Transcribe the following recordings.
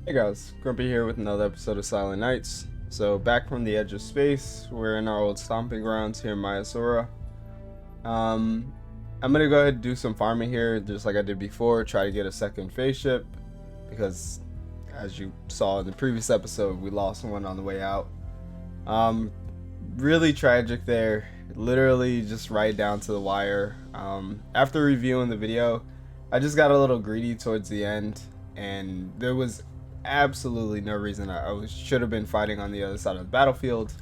Hey guys, Grumpy here with another episode of Silent Nights. So back from the edge of space, we're in our old stomping grounds here in Mayasura. Um, I'm gonna go ahead and do some farming here, just like I did before. Try to get a second phase ship, because as you saw in the previous episode, we lost one on the way out. Um, really tragic there. Literally just right down to the wire. After reviewing the video, I just got a little greedy towards the end, and there was absolutely no reason should have been fighting on the other side of the battlefield.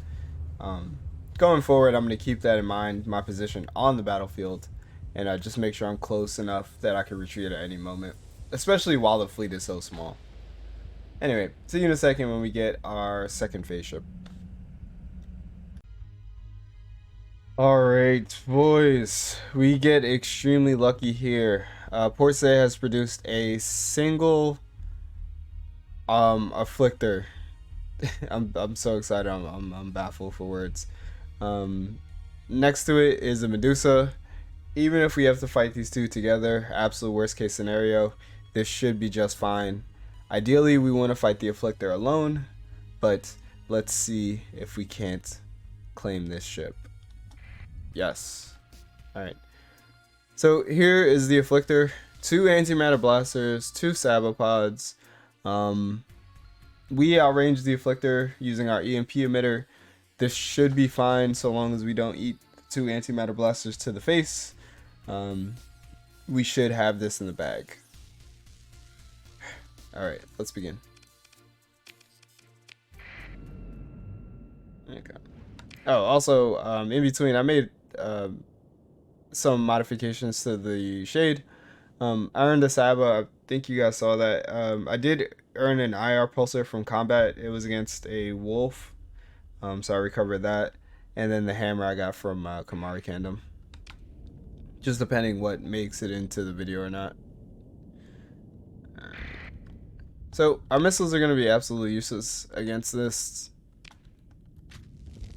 Um, Going forward, I'm going to keep that in mind, my position on the battlefield, and just make sure I'm close enough that I can retreat at any moment, especially while the fleet is so small. Anyway, see you in a second when we get our second phase ship. Alright, boys, we get extremely lucky here. Port Say has produced a single afflictor. I'm so excited. I'm baffled for words. Next to it is a Medusa. Even if we have to fight these two together, absolute worst case scenario, this should be just fine. Ideally, we want to fight the afflictor alone, but let's see if we can't claim this ship. Yes. Alright. So here is the afflictor. 2 antimatter blasters, 2 sabopods. We outranged the afflictor using our EMP emitter. This should be fine so long as we don't eat 2 antimatter blasters to the face. We should have this in the bag. Alright, let's begin. Okay. Oh, also, in between, I made some modifications to the shade. I earned a Saba. I think you guys saw that. I did earn an IR pulsar from combat. It was against a wolf, so I recovered that. And then the hammer I got from Kamari Kandom. Just depending what makes it into the video or not. Alright. So our missiles are going to be absolutely useless against this.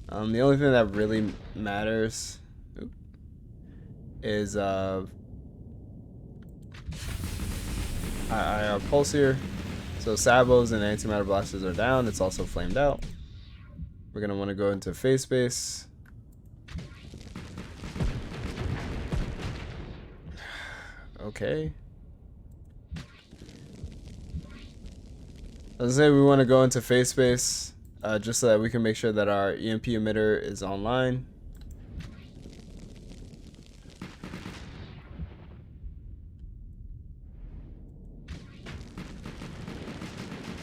The only thing that really matters is IR pulse here. So sabos and antimatter blasters are down. It's also flamed out. We're gonna want to go into phase space. Okay. Let's say we want to go into phase space just so that we can make sure that our EMP emitter is online.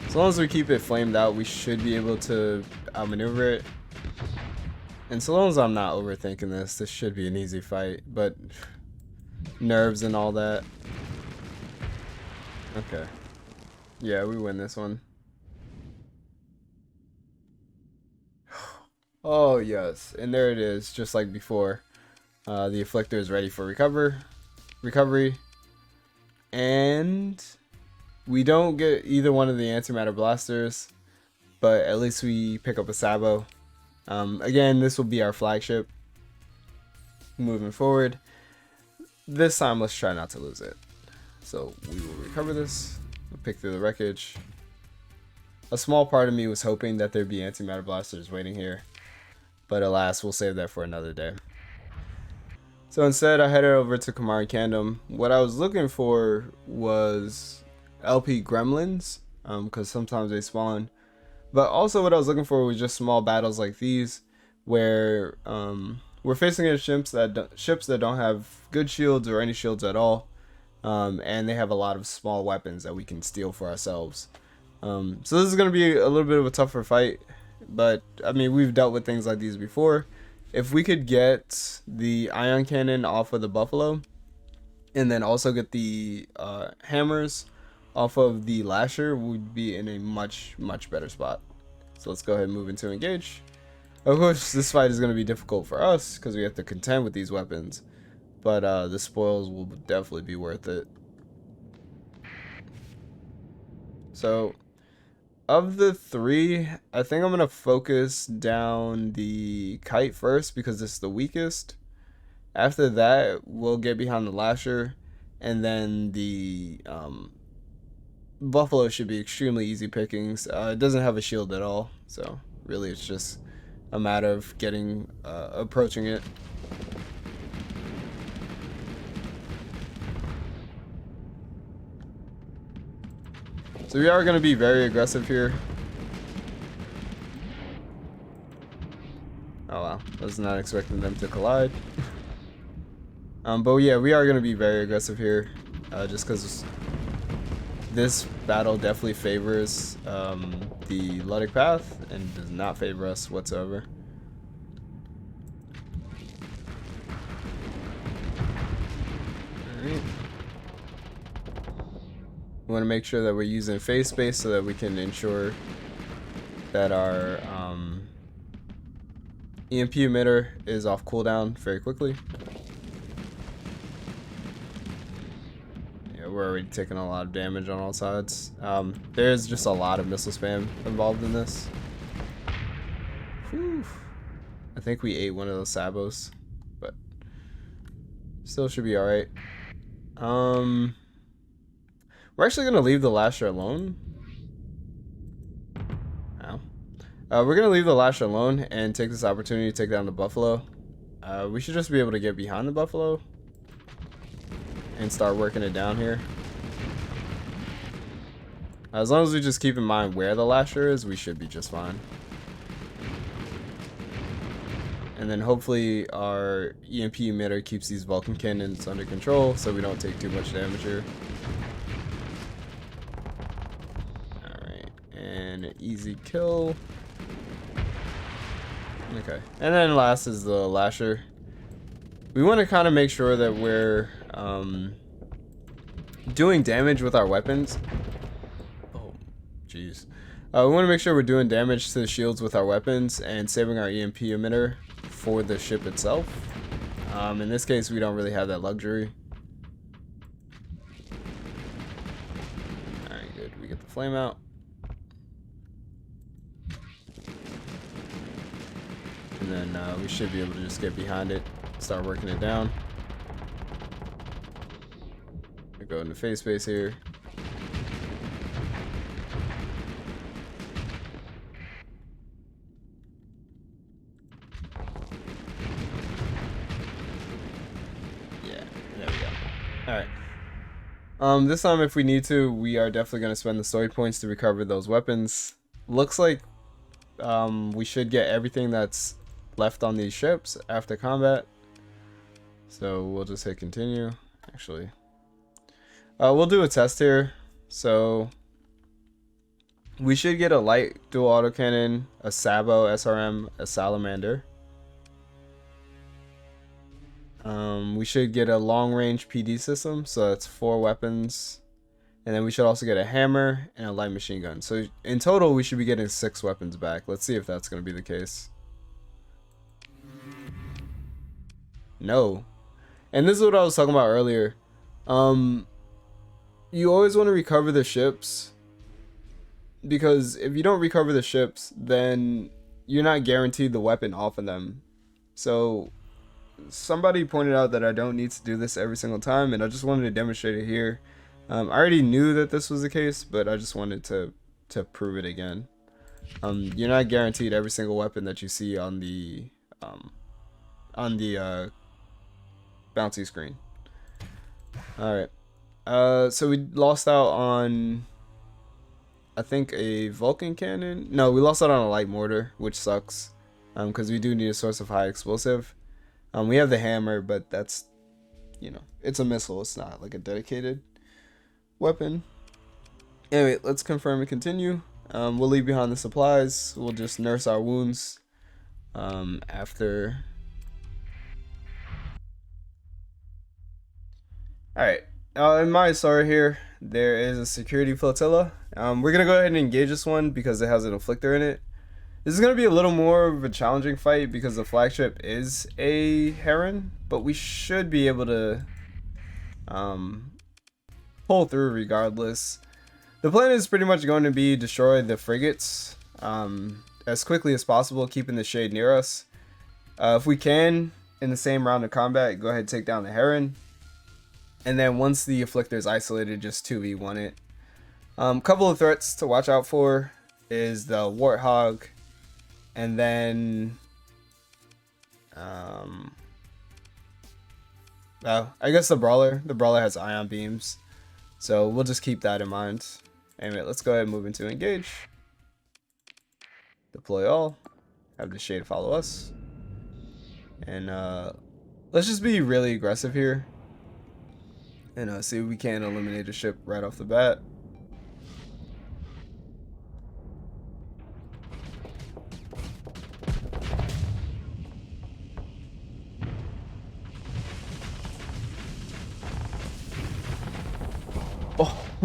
As long as we keep it flamed out, we should be able to outmaneuver it. And so long as I'm not overthinking this should be an easy fight, but nerves and all that. Okay. Yeah, we win this one. Oh, yes. And there it is, just like before. The afflictor is ready for recovery. And we don't get either one of the antimatter blasters, but at least we pick up a Sabo. Again, this will be our flagship moving forward. This time, let's try not to lose it. So we will recover this. We'll pick through the wreckage. A small part of me was hoping that there'd be antimatter blasters waiting here, but alas, we'll save that for another day. So instead, I headed over to Kamari Kandom. What I was looking for was LP gremlins, because sometimes they spawn. But also what I was looking for was just small battles like these, where we're facing against ships that don't have good shields or any shields at all, and they have a lot of small weapons that we can steal for ourselves. So this is going to be a little bit of a tougher fight, but I mean, we've dealt with things like these before. If we could get the ion cannon off of the buffalo, and then also get the hammers off of the lasher, we'd be in a much better spot. So let's go ahead and move into engage. Of course, this fight is going to be difficult for us because we have to contend with these weapons, but the spoils will definitely be worth it. So of the 3, I think I'm going to focus down the kite first because it's the weakest. After that, we'll get behind the lasher, and then the Buffalo should be extremely easy pickings. It doesn't have a shield at all, so really it's just a matter of getting approaching it. So we are going to be very aggressive here. Oh wow, I was not expecting them to collide. But yeah, we are going to be very aggressive here, just because this battle definitely favors the Luddic path and does not favor us whatsoever. Alright. We want to make sure that we're using phase space so that we can ensure that our EMP emitter is off cooldown very quickly. Yeah, we're already taking a lot of damage on all sides. There's just a lot of missile spam involved in this. Whew. I think we ate one of those sabos, but still should be alright. We're actually going to leave the Lasher alone. Ow. We're going to leave the Lasher alone and take this opportunity to take down the Buffalo. We should just be able to get behind the Buffalo and start working it down here. As long as we just keep in mind where the Lasher is, we should be just fine. And then hopefully our EMP emitter keeps these Vulcan cannons under control so we don't take too much damage here. An easy kill. Okay, and then last is the Lasher. We want to kind of make sure that we're doing damage with our weapons. Oh, jeez. We want to make sure we're doing damage to the shields with our weapons and saving our EMP emitter for the ship itself. In this case, we don't really have that luxury. Alright, good. We get the flame out. And then we should be able to just get behind it, start working it down. We go into phase space here. Yeah, there we go. Alright. This time if we need to, we are definitely going to spend the story points to recover those weapons. Looks like we should get everything that's left on these ships after combat, so we'll just hit continue. Actually, we'll do a test here. So we should get a light dual autocannon, a Sabo SRM, a Salamander. We should get a long range PD system, so that's 4 weapons, and then we should also get a hammer and a light machine gun. So in total we should be getting 6 weapons back. Let's see if that's going to be the case. No. And this is what I was talking about earlier. You always want to recover the ships, because if you don't recover the ships, then you're not guaranteed the weapon off of them. So somebody pointed out that I don't need to do this every single time, and I just wanted to demonstrate it here. I already knew that this was the case, but I just wanted to prove it again. You're not guaranteed every single weapon that you see on the bouncy screen. Alright. So we lost out on, I think, a Vulcan cannon. No, we lost out on a light mortar, which sucks. Because we do need a source of high explosive. We have the hammer, but that's, you know, it's a missile. It's not like a dedicated weapon. Anyway, let's confirm and continue. We'll leave behind the supplies. We'll just nurse our wounds after. Alright, in my story here, there is a security flotilla. We're going to go ahead and engage this one because it has an inflictor in it. This is going to be a little more of a challenging fight because the flagship is a Heron, but we should be able to pull through regardless. The plan is pretty much going to be destroy the frigates as quickly as possible, keeping the shade near us. If we can, in the same round of combat, go ahead and take down the Heron. And then once the afflictor is isolated, just 2v1 it. Couple of threats to watch out for is the Warthog, and then I guess the Brawler. The Brawler has ion beams, so we'll just keep that in mind. Anyway, let's go ahead and move into engage. Deploy all. Have the Shade follow us, and let's just be really aggressive here and see if we can eliminate a ship right off the bat.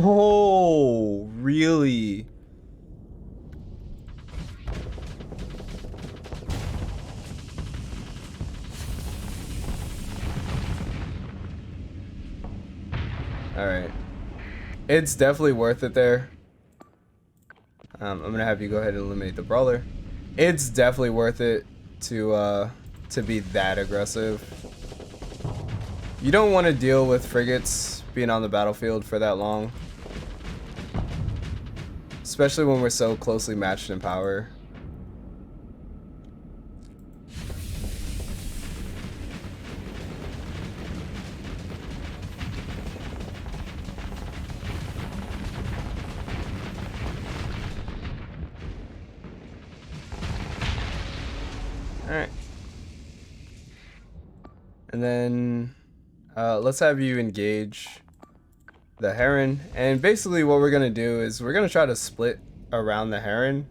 Oh, really? Alright. It's definitely worth it there. I'm gonna have you go ahead and eliminate the Brawler. It's definitely worth it to be that aggressive. You don't want to deal with frigates being on the battlefield for that long, especially when we're so closely matched in power. Alright. And then let's have you engage the Heron. And basically what we're going to do is we're going to try to split around the Heron.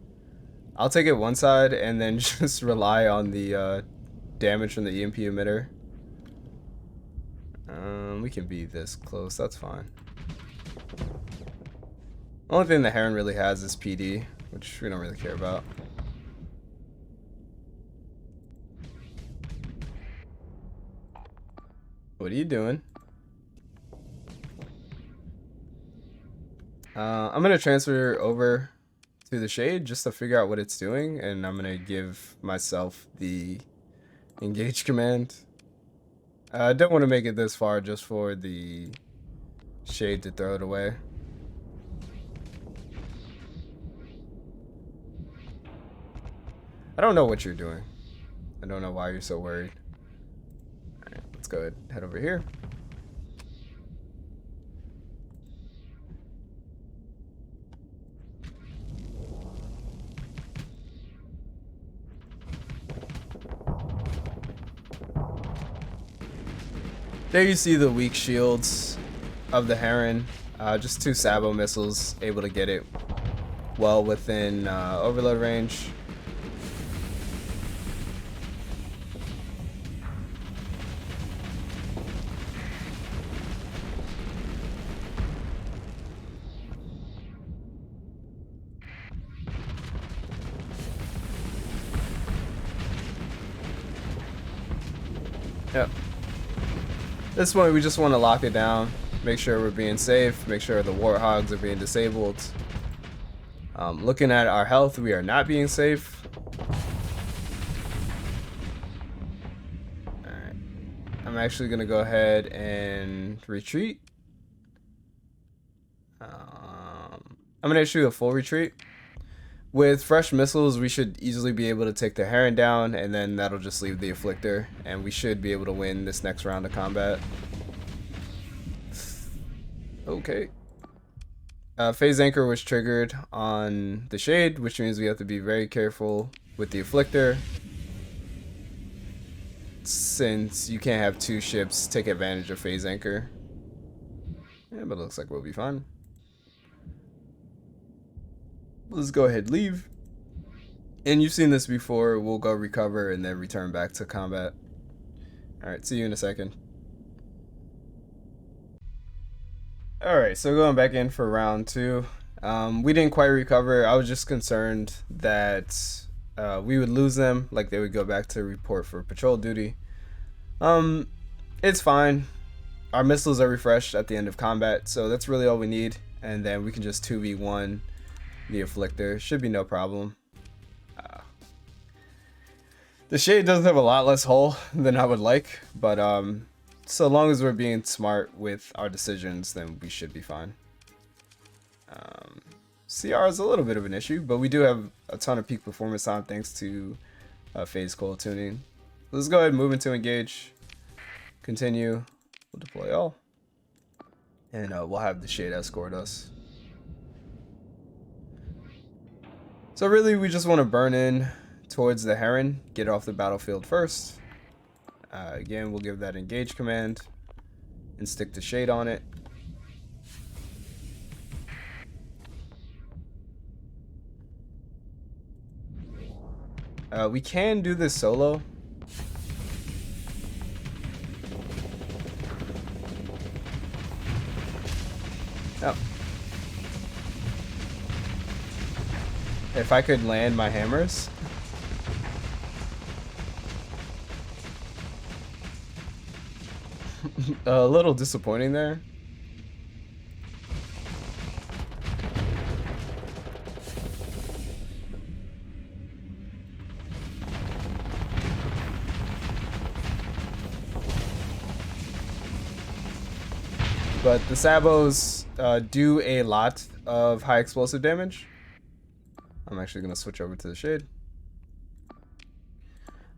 I'll take it one side and then just rely on the damage from the EMP emitter. We can be this close, that's fine. Only thing the Heron really has is PD, which we don't really care about. What are you doing? I'm gonna transfer over to the Shade just to figure out what it's doing, and I'm gonna give myself the engage command. I don't want to make it this far just for the Shade to throw it away. I don't know what you're doing. I don't know why you're so worried. Alright, let's go ahead and head over here. There you see the weak shields of the Heron. Just 2 Sabo missiles able to get it well within overload range. Yep. This point we just want to lock it down, make sure we're being safe, make sure the Warthogs are being disabled. Looking at our health, we are not being safe. Alright. I'm actually going to go ahead and retreat. I'm going to issue a full retreat. With fresh missiles, we should easily be able to take the Heron down, and then that'll just leave the Afflictor, and we should be able to win this next round of combat. Okay. Phase Anchor was triggered on the Shade, which means we have to be very careful with the Afflictor, since you can't have 2 ships take advantage of Phase Anchor. Yeah, but it looks like we'll be fine. Let's go ahead and leave. And you've seen this before. We'll go recover and then return back to combat. Alright, see you in a second. Alright, so going back in for round 2. We didn't quite recover. I was just concerned that we would lose them, like they would go back to report for patrol duty. It's fine. Our missiles are refreshed at the end of combat, so that's really all we need. And then we can just 2v1 the Afflictor. Should be no problem. The Shade does have a lot less hull than I would like, but so long as we're being smart with our decisions, then we should be fine. CR is a little bit of an issue, but we do have a ton of peak performance time thanks to phase coil tuning. Let's go ahead and move into engage. Continue. We'll deploy all. And we'll have the shade escort us. So really, we just want to burn in towards the Heron, get it off the battlefield first. Again, we'll give that engage command and stick the shade on it. We can do this solo. Oh. If I could land my hammers. A little disappointing there. But the sabos do a lot of high explosive damage. I'm actually going to switch over to the shade.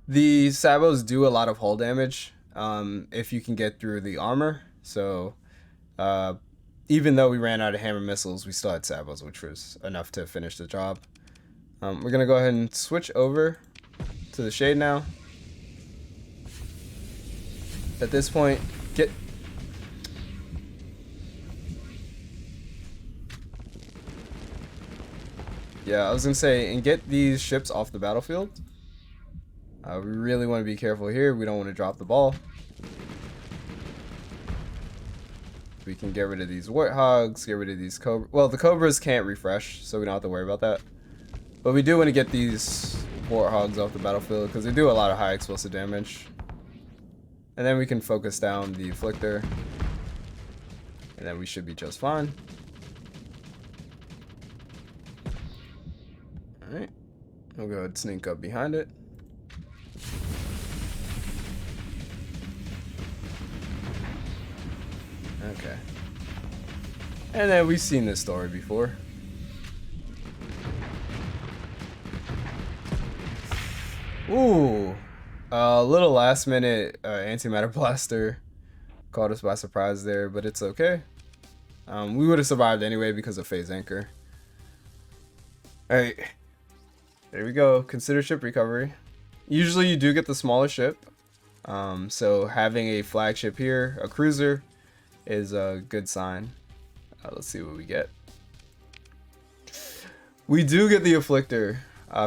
The sabos do a lot of hull damage if you can get through the armor. So even though we ran out of hammer missiles, we still had sabos, which was enough to finish the job. We're going to go ahead and switch over to the shade now. At this point, get... Yeah, I was going to say, and get these ships off the battlefield. We really want to be careful here. We don't want to drop the ball. We can get rid of these warthogs, get rid of these cobras. Well, the cobras can't refresh, so we don't have to worry about that. But we do want to get these warthogs off the battlefield because they do a lot of high explosive damage. And then we can focus down the afflictor. And then we should be just fine. Alright. We'll go ahead and sneak up behind it. Okay. And then we've seen this story before. Ooh. A little last minute antimatter blaster caught us by surprise there, but it's okay. We would have survived anyway because of phase anchor. Alright. There we go. Consider ship recovery. Usually you do get the smaller ship. So having a flagship here, a cruiser, is a good sign. Let's see what we get. We do get the afflictor.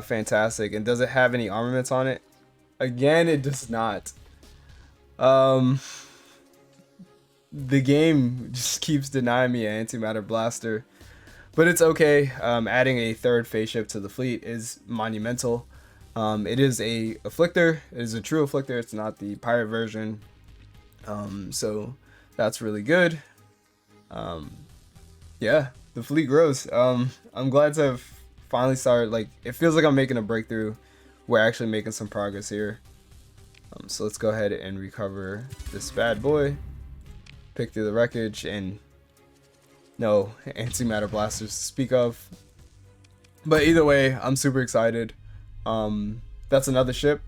Fantastic. And does it have any armaments on it? Again, it does not. The game just keeps denying me an antimatter blaster. But it's okay. Adding a third phase ship to the fleet is monumental. It is a afflictor. It is a true afflictor. It's not the pirate version. So that's really good. Yeah, the fleet grows. I'm glad to have finally started. Like, it feels like I'm making a breakthrough. We're actually making some progress here. So let's go ahead and recover this bad boy. Pick through the wreckage, and no antimatter blasters to speak of. But either way, I'm super excited. That's another ship,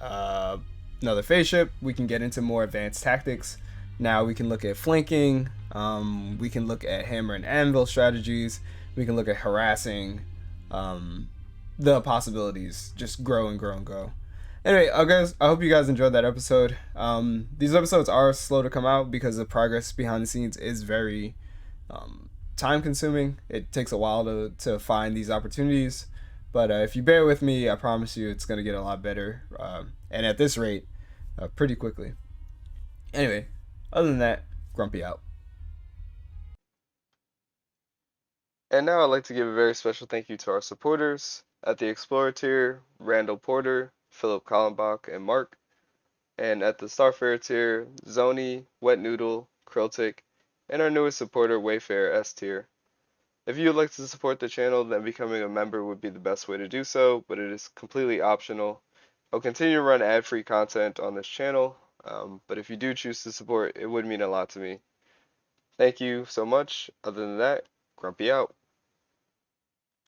another phase ship. We can get into more advanced tactics. Now we can look at flanking. We can look at hammer and anvil strategies. We can look at harassing. The possibilities just grow and grow and grow. Anyway, guys, I hope you guys enjoyed that episode. These episodes are slow to come out because the progress behind the scenes is very time consuming. It takes a while to find these opportunities. But if you bear with me, I promise you it's going to get a lot better. And at this rate, pretty quickly. Anyway, other than that, Grumpy out. And now I'd like to give a very special thank you to our supporters. At the Explorer tier, Randall Porter, Philip Kallenbach, and Mark. And at the Starfarer tier, Zoni, Wet Noodle, Kriltic, and our newest supporter, Wayfarer S tier. If you would like to support the channel, then becoming a member would be the best way to do so, but it is completely optional. I'll continue to run ad-free content on this channel, but if you do choose to support, it would mean a lot to me. Thank you so much. Other than that, Grumpy out.